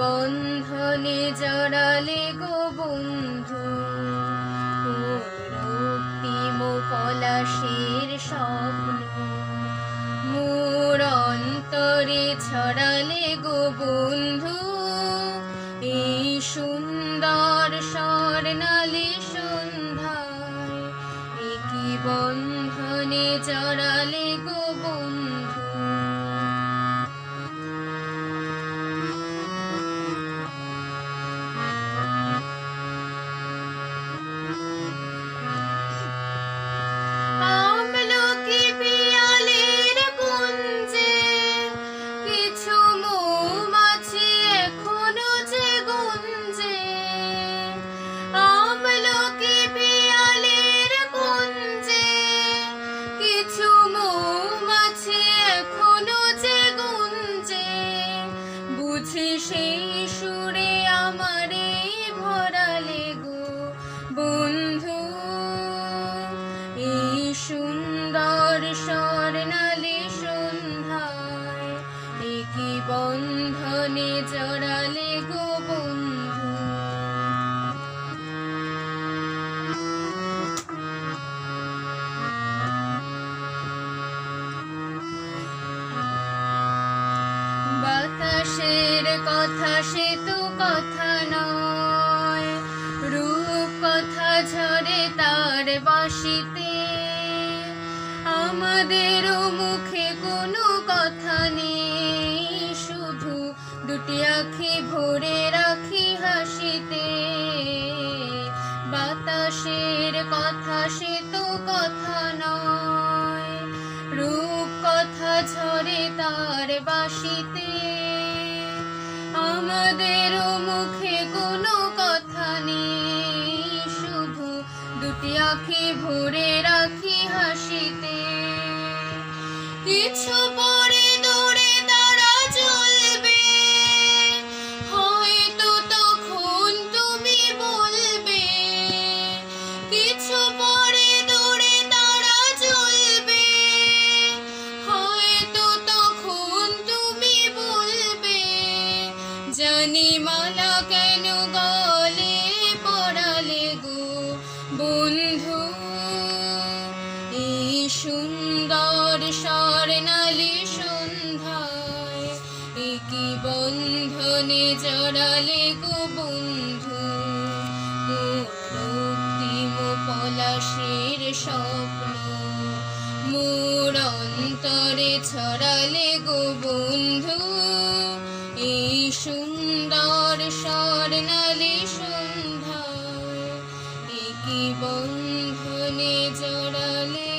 বন্ধনে জড়ালে গো বন্ধু, রক্তিম পলাশের স্বপ্ন মোর অন্তরে ছড়ালে গো বন্ধু। এই সুন্দর স্বর্ণালী সন্ধ্যায় একই বন্ধনে জড়ালে গো বন্ধু। আমলকি পিয়ালের কুঞ্জে কিছু মৌমাছি এখনো যে গুঞ্জে। আমলকি পিয়ালের কুঞ্জে কিছু মৌমাছি এখনো যে গুঞ্জে। বুঝি সেই সুরে আমারে ভরালে গো বন্ধু। এই সুন্দর স্বর্ণালী সন্ধ্যায় একই বন্ধনে জড়ালে গো বন্ধু। বাতাসের কথা সে তো কথা নয়, রূপ কথা ঝরে তার বাঁশিতে। আমাদেরও মুখে কোনো কথা নেই, শুধু দুটি আঁখি ভরে রাখি হাসিতে। বাতাসের কথা সে তো কথা নয়, রূপ কথা ঝরে তার বাঁশিতে। আমাদেরও মুখে কোনো কথা নেই, শুধু দুটি আঁখি ভরে রাখি হাসিতে। কিছু পরে দূরে তারা চলবে, হয়তো তখন তুমি বলবে। কিছু পরে দূরে তারা চলবে, হয়তো তখন তুমি বলবে। জানি মালা কেন গলে পড়ালে গো বন্ধু। এই সুন্দর স্বর্ণালী সন্ধ্যায় একই বন্ধনে জড়ালে গো বন্ধু। রক্তিম পলাশের স্বপ্ন মোর অন্তরে ছড়ালে গো বন্ধু। এই সুন্দর স্বর্ণালী সন্ধ্যায় একই বন্ধনে জড়ালে